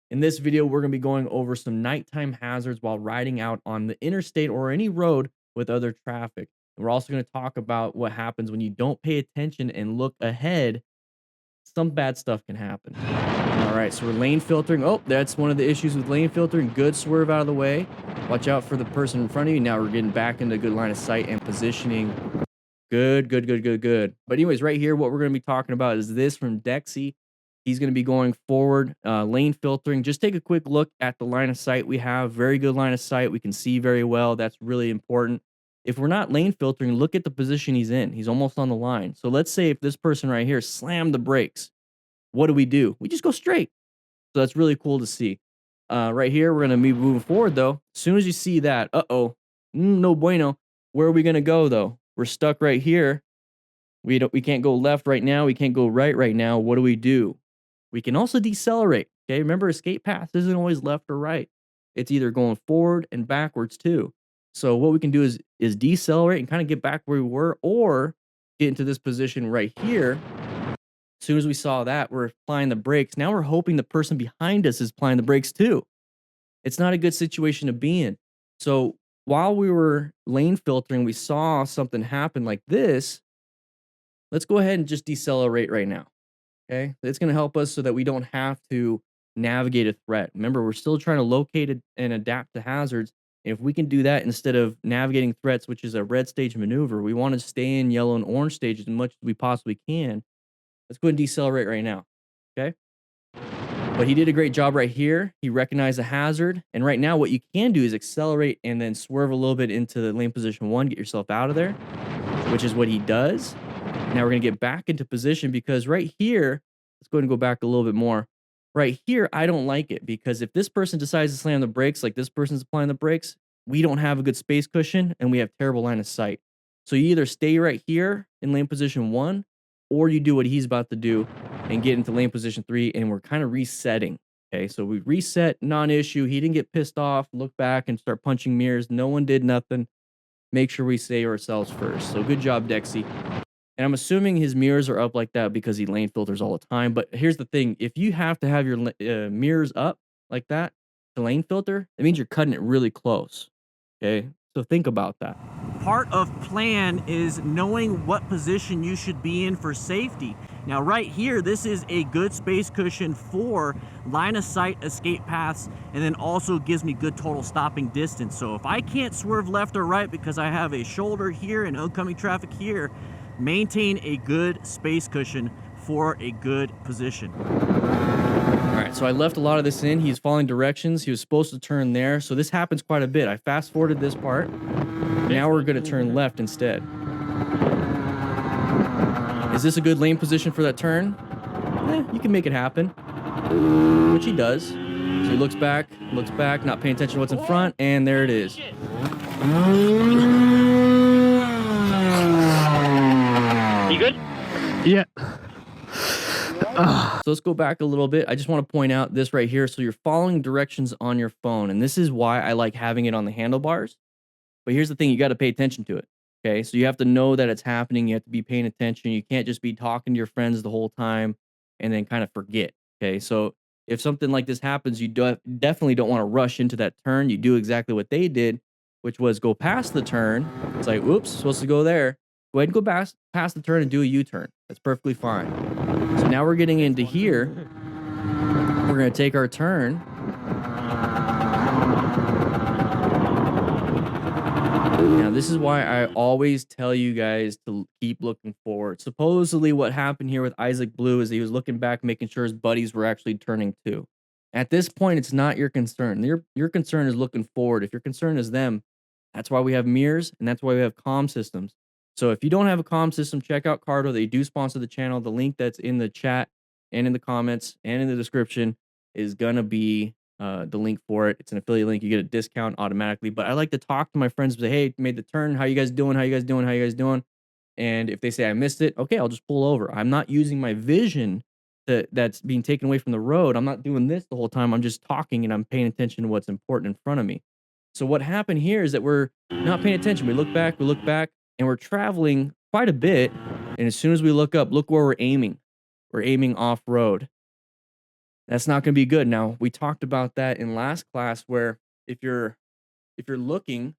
In this video, we're going to be going over some nighttime hazards while riding out on the interstate or any road with other traffic. And we're also going to talk about what happens when you don't pay attention and look ahead. Some bad stuff can happen. All right, so we're lane filtering. Oh, that's one of the issues with lane filtering. Good swerve out of the way. Watch out for the person in front of you. Now we're getting back into good line of sight and positioning. Good. But anyways, right here, what we're going to be talking about is this from Dexy. He's going to be going forward, lane filtering. Just take a quick look at the line of sight we have. Very good line of sight. We can see very well. That's really important. If we're not lane filtering, look at the position he's in. He's almost on the line. So let's say if this person right here slammed the brakes, what do? We just go straight. So that's really cool to see. Right here, we're going to be moving forward, though. As soon as you see that, no bueno. Where are we going to go, though? We're stuck right here. We can't go left right now. We can't go right now. What do? We can also decelerate. Okay, remember, escape path isn't always left or right. It's either going forward and backwards too. So what we can do is decelerate and kind of get back where we were, or get into this position right here. As soon as we saw that, we're applying the brakes. Now we're hoping the person behind us is applying the brakes too. It's not a good situation to be in. So while we were lane filtering, we saw something happen like this. Let's go ahead and just decelerate right now. Okay, it's going to help us so that we don't have to navigate a threat. Remember, we're still trying to locate it and adapt to hazards. If we can do that instead of navigating threats, which is a red stage maneuver, we want to stay in yellow and orange stages as much as we possibly can. Let's go ahead and decelerate right now. Okay. But he did a great job right here. He recognized the hazard. And right now, what you can do is accelerate and then swerve a little bit into the lane position 1, get yourself out of there, which is what he does. Now we're going to get back into position because right here, let's go ahead and go back a little bit more. Right here, I don't like it because if this person decides to slam the brakes like this person's applying the brakes, we don't have a good space cushion and we have terrible line of sight. So you either stay right here in lane position 1 or you do what he's about to do and get into lane position 3, and we're kind of resetting. Okay, so we reset, non-issue. He didn't get pissed off, look back and start punching mirrors. No one did nothing. Make sure we save ourselves first. So good job, Dexy. And I'm assuming his mirrors are up like that because he lane filters all the time. But here's the thing. If you have to have your mirrors up like that to lane filter, it means you're cutting it really close. Okay? So think about that. Part of plan is knowing what position you should be in for safety. Now right here, this is a good space cushion for line of sight escape paths, and then also gives me good total stopping distance. So if I can't swerve left or right because I have a shoulder here and oncoming traffic here, maintain a good space cushion for a good position. All right, so I left a lot of this in. He's following directions. He was supposed to turn there. So this happens quite a bit. I fast forwarded this part. Now we're going to turn left instead. Is this a good lane position for that turn? You can make it happen, which he does. So he looks back, not paying attention to what's in front, and there it is. You good? Yeah. So let's go back a little bit. I just want to point out this right here. So you're following directions on your phone, and this is why I like having it on the handlebars. But here's the thing, you got to pay attention to it. Okay, so you have to know that it's happening. You have to be paying attention. You can't just be talking to your friends the whole time and then kind of forget. Okay, so if something like this happens, you definitely don't want to rush into that turn. You do exactly what they did, which was go past the turn. It's like, whoops, supposed to go there. Go ahead and go past the turn and do a U-turn. That's perfectly fine. So now we're getting into here. We're going to take our turn. Now, this is why I always tell you guys to keep looking forward. Supposedly what happened here with Isaac Blue is he was looking back, making sure his buddies were actually turning too. At this point, it's not your concern. Your concern is looking forward. If your concern is them, that's why we have mirrors and that's why we have comm systems. So if you don't have a comm system, check out Cardo. They do sponsor the channel. The link that's in the chat and in the comments and in the description is going to be the link for it. It's an affiliate link. You get a discount automatically. But I like to talk to my friends and say, hey, made the turn. How you guys doing? How you guys doing? How you guys doing? And if they say I missed it, okay, I'll just pull over. I'm not using my vision that's being taken away from the road. I'm not doing this the whole time. I'm just talking and I'm paying attention to what's important in front of me. So what happened here is that we're not paying attention. We look back, and we're traveling quite a bit. And as soon as we look up, look where we're aiming. We're aiming off-road. That's not going to be good. Now, we talked about that in last class where if you're looking,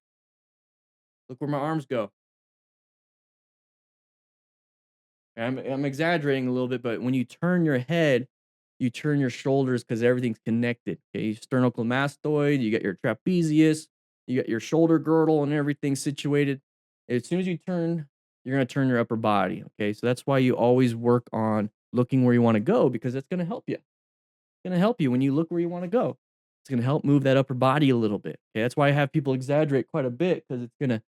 look where my arms go. I'm exaggerating a little bit, but when you turn your head, you turn your shoulders because everything's connected. Okay, sternocleidomastoid, you got your trapezius, you got your shoulder girdle, and everything situated. As soon as you turn, you're gonna turn your upper body. Okay, so that's why you always work on looking where you want to go because that's gonna help you. It's gonna help you when you look where you want to go. It's gonna help move that upper body a little bit. Okay, that's why I have people exaggerate quite a bit because it's gonna.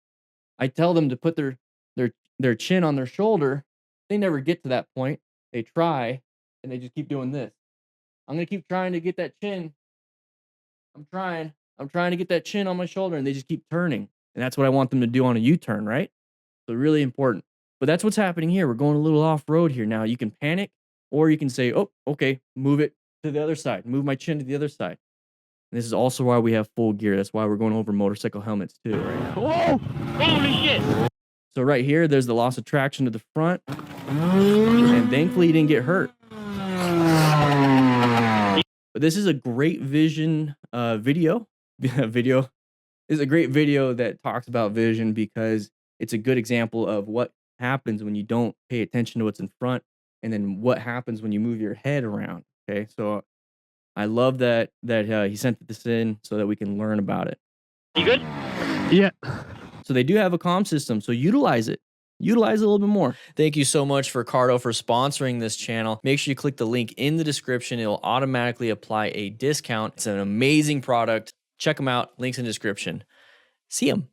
I tell them to put their chin on their shoulder. They never get to that point. They try, and they just keep doing this. I'm gonna keep trying to get that chin. I'm trying. I'm trying to get that chin on my shoulder, and they just keep turning. And that's what I want them to do on a U-turn, right? So really important. But that's what's happening here. We're going a little off road here now. You can panic, or you can say, "Oh, okay, move it to the other side. Move my chin to the other side." And this is also why we have full gear. That's why we're going over motorcycle helmets too, right now. Whoa! Holy shit! So right here, there's the loss of traction to the front, and thankfully you didn't get hurt. But this is a great vision video. Video this is a great video that talks about vision because it's a good example of what happens when you don't pay attention to what's in front, and then what happens when you move your head around. Okay, so I love that he sent this in so that we can learn about it. You good? Yeah. So they do have a comm system, so utilize it. Utilize it a little bit more. Thank you so much for Cardo for sponsoring this channel. Make sure you click the link in the description. It'll automatically apply a discount. It's an amazing product. Check them out. Links in the description. See them.